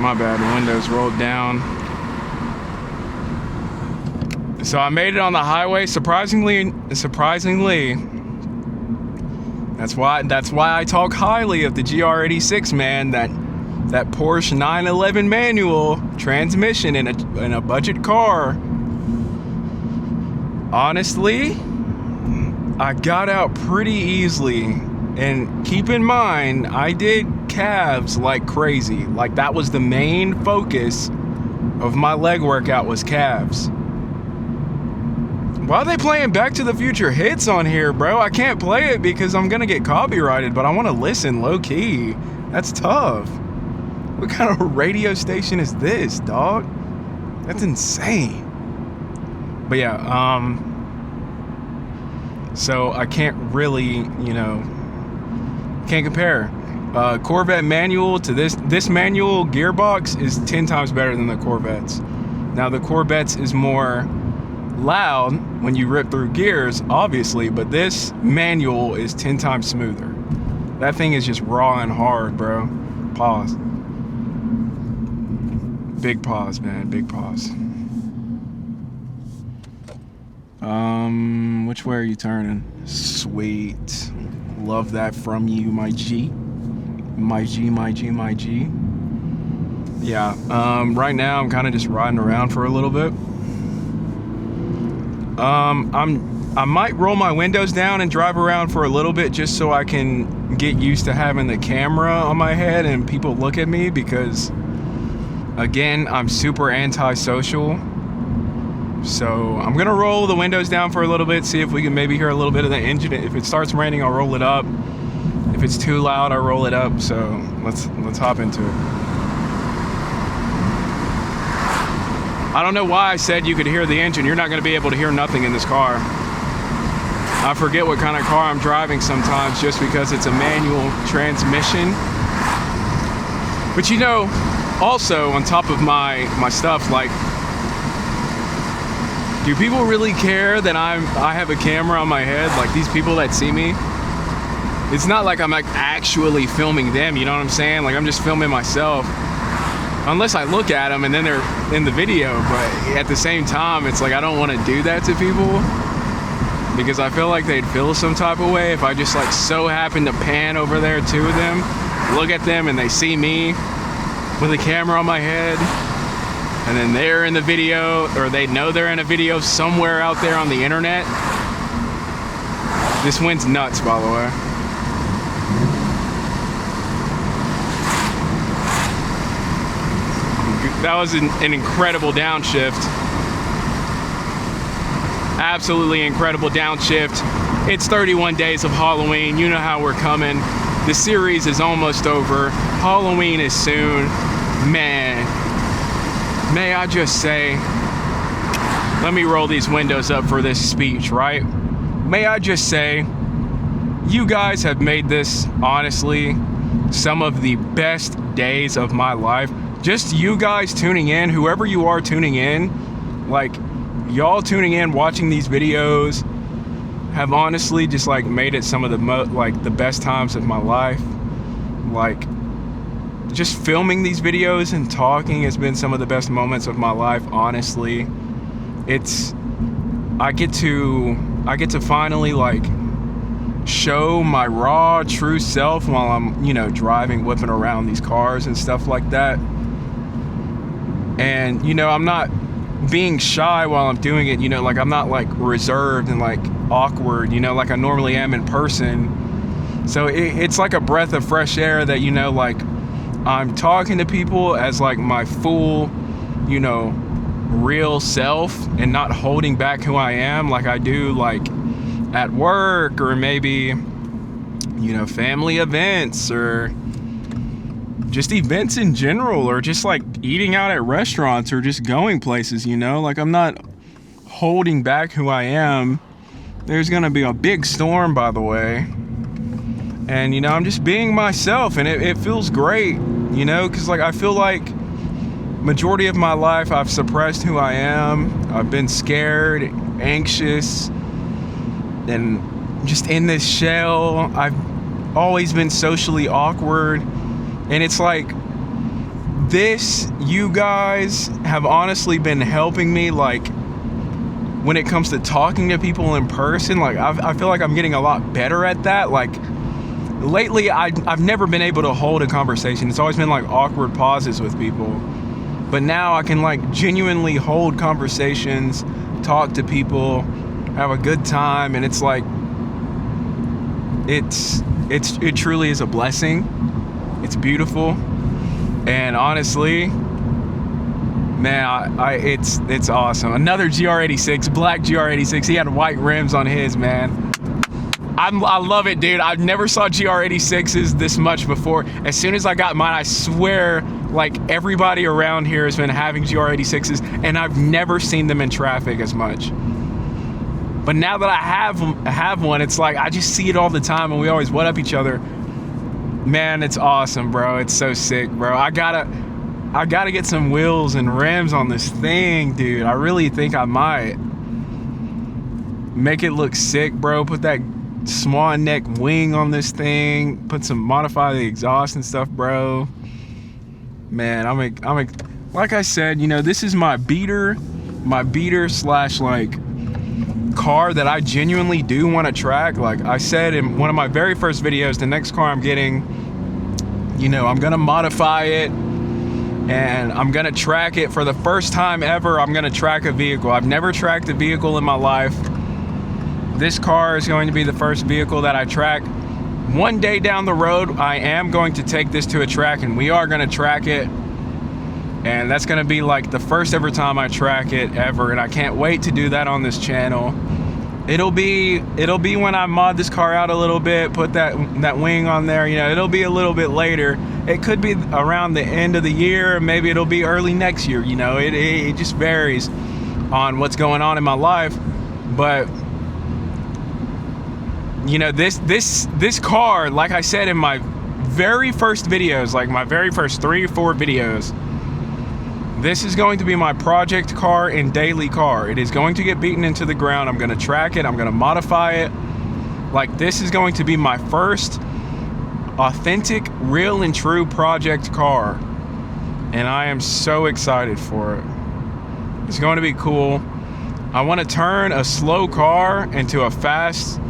My bad, the windows rolled down. So I made it on the highway, surprisingly. That's why I talk highly of the GR86, man. That Porsche 911 manual transmission in a budget car. Honestly, I got out pretty easily. And keep in mind, I did calves like crazy. Like, that was the main focus of my leg workout, was calves. Why are they playing Back to the Future hits on here, bro? I can't play it because I'm gonna get copyrighted, but I want to listen low key. That's tough. What kind of radio station is this, dog? That's insane. But yeah, so I can't really, can't compare. Corvette manual to this manual gearbox is 10 times better than the Corvettes. Now the Corvettes is more loud when you rip through gears, obviously, but this manual is 10 times smoother. That thing is just raw and hard, bro. Pause. Big pause, man. Big pause. Which way are you turning? Sweet. Love that from you, my G. My G. Yeah, right now I'm kind of just riding around for a little bit. I might roll my windows down and drive around for a little bit just so I can get used to having the camera on my head and people look at me, because again, I'm super antisocial. So I'm gonna roll the windows down for a little bit, see if we can maybe hear a little bit of the engine. If it starts raining, I'll roll it up. If it's too loud, I'll roll it up. So let's hop into it. I don't know why I said you could hear the engine. You're not gonna be able to hear nothing in this car. I forget what kind of car I'm driving sometimes just because it's a manual transmission. But also on top of my stuff, like, do people really care that I have a camera on my head? Like, these people that see me, it's not like I'm like actually filming them, you know what I'm saying? Like, I'm just filming myself, unless I look at them and then they're in the video. But at the same time, it's like I don't want to do that to people, because I feel like they'd feel some type of way if I just like so happen to pan over there to them, look at them, and they see me with a camera on my head. And then they're in the video, or they know they're in a video somewhere out there on the internet. This wind's nuts, by the way. That was an incredible downshift. Absolutely incredible downshift. It's 31 days of Halloween. You know how we're coming. The series is almost over. Halloween is soon. Man. May I just say, let me roll these windows up for this speech, right? May I just say, you guys have made this, honestly, some of the best days of my life. Just you guys tuning in, whoever you are tuning in, like, y'all tuning in, watching these videos, have honestly just like made it some of the best times of my life. Like, just filming these videos and talking has been some of the best moments of my life, honestly. I get to finally like show my raw, true self while I'm, driving, whipping around these cars and stuff like that. And, I'm not being shy while I'm doing it, like I'm not like reserved and like awkward, like I normally am in person. So it's like a breath of fresh air that, like, I'm talking to people as like my full, real self, and not holding back who I am like I do like at work, or maybe, family events, or just events in general, or just like eating out at restaurants, or just going places, like I'm not holding back who I am. There's gonna be a big storm, by the way. And, I'm just being myself, and it feels great, because, like, I feel like majority of my life I've suppressed who I am. I've been scared, anxious, and just in this shell. I've always been socially awkward, and it's like You guys have honestly been helping me, like, when it comes to talking to people in person. Like, I feel like I'm getting a lot better at that. Like, lately, I've never been able to hold a conversation. It's always been, like, awkward pauses with people. But now I can, like, genuinely hold conversations, talk to people, have a good time, and it's like, it truly is a blessing. It's beautiful. And honestly, man, it's awesome. Another GR86, black GR86. He had white rims on his, man. I love it, dude. I've never saw GR86s this much before. As soon as I got mine, I swear, like, everybody around here has been having GR86s, and I've never seen them in traffic as much. But now that I have one, it's like I just see it all the time, and we always what up each other. Man, it's awesome, bro. It's so sick, bro. I gotta get some wheels and rims on this thing, dude. I really think I might make it look sick, bro. Put that swan neck wing on this thing. Modify the exhaust and stuff, bro. Man, like I said, you know, this is my beater slash, like, car that I genuinely do want to track. Like I said in one of my very first videos, the next car I'm getting, you know, I'm gonna modify it and I'm gonna track it for the first time ever. I'm gonna track a vehicle. I've never tracked a vehicle in my life. This car is going to be the first vehicle that I track. One day down the road, I am going to take this to a track, and we are gonna track it. And that's gonna be like the first ever time I track it ever, and I can't wait to do that on this channel. It'll be when I mod this car out a little bit, put that wing on there. You know, it'll be a little bit later. It could be around the end of the year, maybe it'll be early next year. You know, it just varies on what's going on in my life. But you know, this car, like I said in my very first videos, like my very first 3 or 4 videos, this is going to be my project car and daily car. It is going to get beaten into the ground. I'm going to track it. I'm going to modify it. Like, this is going to be my first authentic, real and true project car. And I am so excited for it. It's going to be cool. I want to turn a slow car into a fast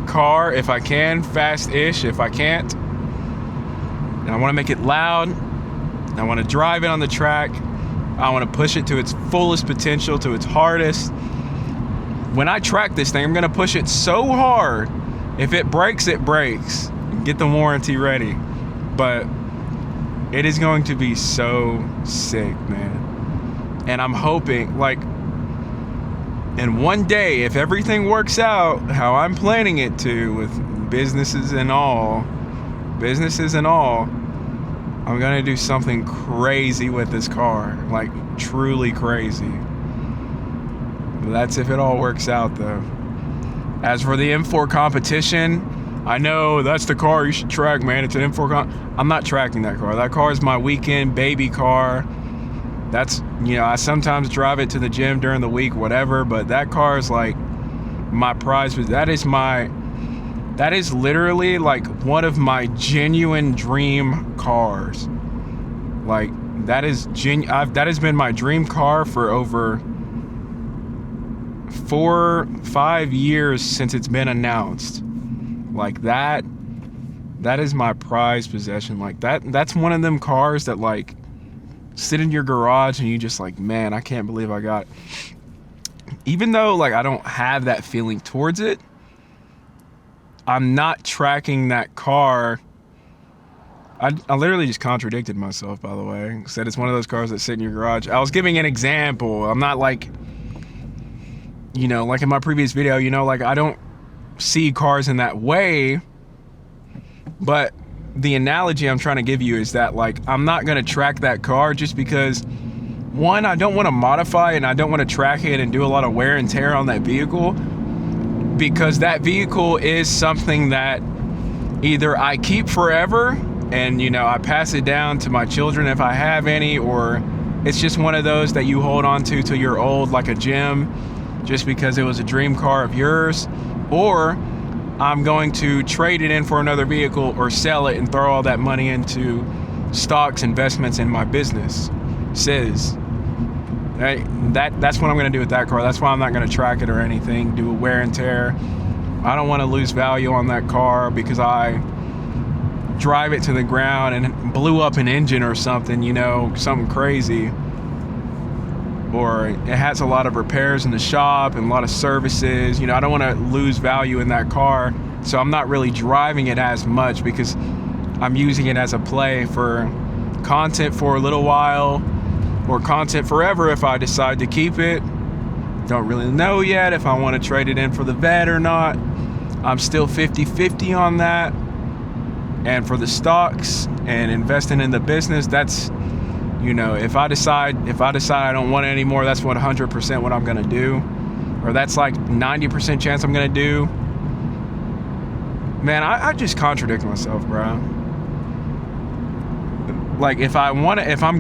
car if I can, fast-ish if I can't. And I want to make it loud. I want to drive it on the track. I want to push it to its fullest potential, to its hardest. When I track this thing, I'm going to push it so hard. If it breaks, it breaks. Get the warranty ready. But it is going to be so sick, man. And I'm hoping, like, and one day, if everything works out how I'm planning it to, with businesses and all, I'm gonna do something crazy with this car, like truly crazy. That's if it all works out, though. As for the M4 competition, I know that's the car you should track, man. It's an M4 I'm not tracking that car. That car is my weekend baby car. That's, you know, I sometimes drive it to the gym during the week, whatever, but that car is like my prize. That is literally like one of my genuine dream cars. Like, that has been my dream car for over 4-5 years since it's been announced. Like, that is my prized possession. Like, that's one of them cars that, like, sit in your garage and you just like, man, I can't believe I got it. Even though, like, I don't have that feeling towards it, I'm not tracking that car. I literally just contradicted myself, by the way. Said it's one of those cars that sit in your garage. I was giving an example. I'm not like, you know, like in my previous video, you know, like, I don't see cars in that way. But the analogy I'm trying to give you is that, like, I'm not going to track that car just because, one, I don't want to modify it and I don't want to track it and do a lot of wear and tear on that vehicle. Because that vehicle is something that either I keep forever and, you know, I pass it down to my children if I have any, or it's just one of those that you hold on to till you're old, like a gem, just because it was a dream car of yours, or I'm going to trade it in for another vehicle or sell it and throw all that money into stocks, investments in my business says. Right? That's what I'm going to do with that car. That's why I'm not going to track it or anything, do a wear and tear. I don't want to lose value on that car because I drive it to the ground and blew up an engine or something, you know, something crazy. Or it has a lot of repairs in the shop and a lot of services. You know, I don't want to lose value in that car. So I'm not really driving it as much because I'm using it as a play for content for a little while, or content forever if I decide to keep it. Don't really know yet if I want to trade it in for the vet or not. I'm still 50-50 on that. And for the stocks and investing in the business, that's, you know, if I decide I don't want it anymore, that's 100% what I'm going to do. Or that's like 90% chance I'm going to do. Man, I just contradict myself, bro. Like if I'm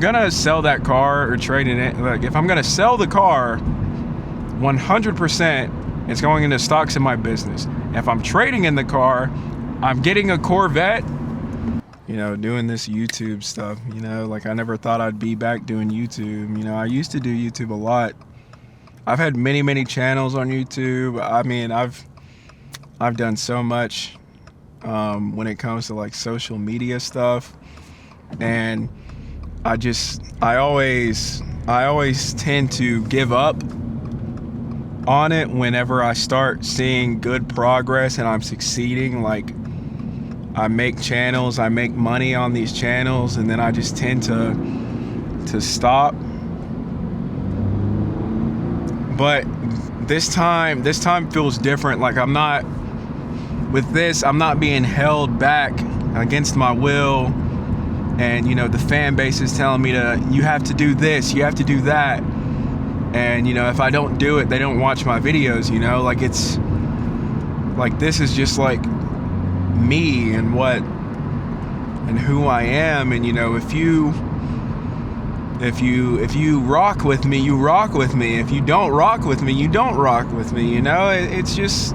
gonna sell that car or trade in it, like if I'm gonna sell the car, 100% it's going into stocks in my business. If I'm trading in the car, I'm getting a Corvette. You know, doing this YouTube stuff, you know, like I never thought I'd be back doing YouTube. You know, I used to do YouTube a lot. I've had many channels on YouTube. I mean, I've done so much when it comes to like social media stuff. And I always tend to give up on it whenever I start seeing good progress and I'm succeeding. Like I make channels, I make money on these channels, and then I just tend to stop. But this time feels different. Like I'm not being held back against my will. And, you know, the fan base is telling me you have to do this, you have to do that. And, you know, if I don't do it, they don't watch my videos, you know? Like, it's, like, this is just, like, me and who I am. And, you know, if you rock with me, you rock with me. If you don't rock with me, you don't rock with me, you know? It's just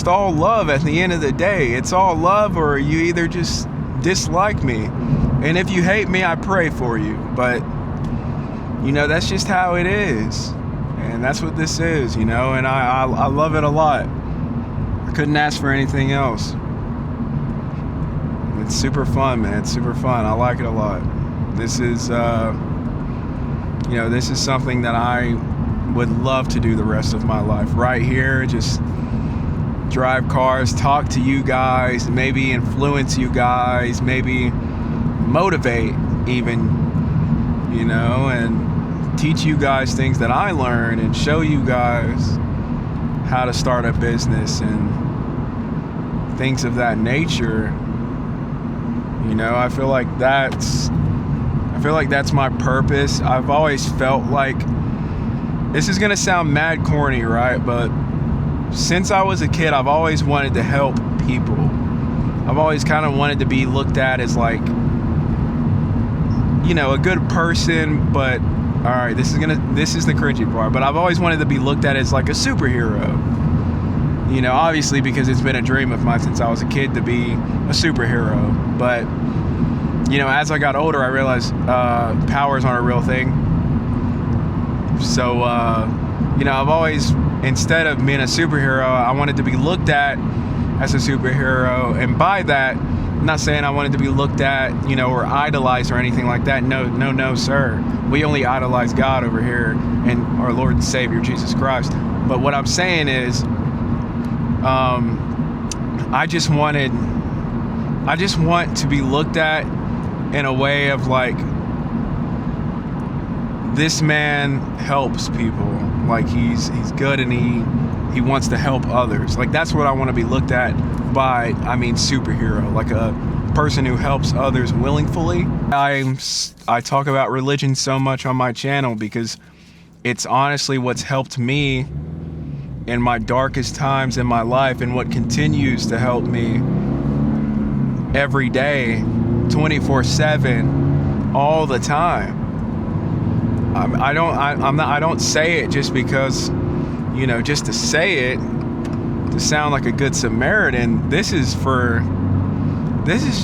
all love at the end of the day. It's all love, or you either just dislike me, and if you hate me, I pray for you. But you know, that's just how it is, and that's what this is, you know. And I love it a lot. I couldn't ask for anything else. It's super fun, man. It's super fun. I like it a lot. This is you know, this is something that I would love to do the rest of my life. Right here, just drive cars, talk to you guys, maybe influence you guys, maybe motivate even, you know, and teach you guys things that I learned and show you guys how to start a business and things of that nature. You know, I feel like that's my purpose. I've always felt like, this is gonna sound mad corny, right? But since I was a kid, I've always wanted to help people. I've always kind of wanted to be looked at as like, you know, a good person. But all right, this is the cringy part, but I've always wanted to be looked at as like a superhero. You know, obviously because it's been a dream of mine since I was a kid to be a superhero. But you know, as I got older, I realized powers aren't a real thing. So you know, I've always, instead of being a superhero, I wanted to be looked at as a superhero. And by that, I'm not saying I wanted to be looked at, you know, or idolized or anything like that. No, sir. We only idolize God over here and our Lord and Savior, Jesus Christ. But what I'm saying is, I just want to be looked at in a way of like, this man helps people. Like he's good, and he wants to help others. Like that's what I want to be looked at by, I mean, superhero, like a person who helps others willingly. I talk about religion so much on my channel because it's honestly what's helped me in my darkest times in my life, and what continues to help me every day, 24/7, all the time. I don't say it just because, you know, just to say it, to sound like a good Samaritan. This is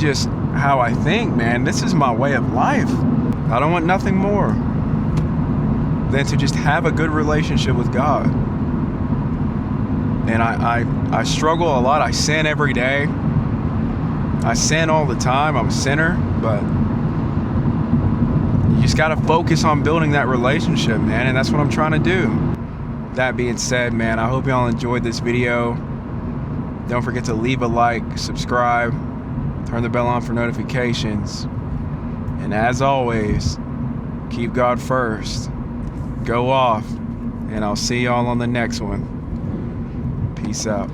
just how I think, man. This is my way of life. I don't want nothing more than to just have a good relationship with God. And I struggle a lot. I sin every day. I sin all the time. I'm a sinner, but you just got to focus on building that relationship, man. And that's what I'm trying to do. That being said, man, I hope y'all enjoyed this video. Don't forget to leave a like, subscribe, turn the bell on for notifications. And as always, keep God first. Go off. And I'll see y'all on the next one. Peace out.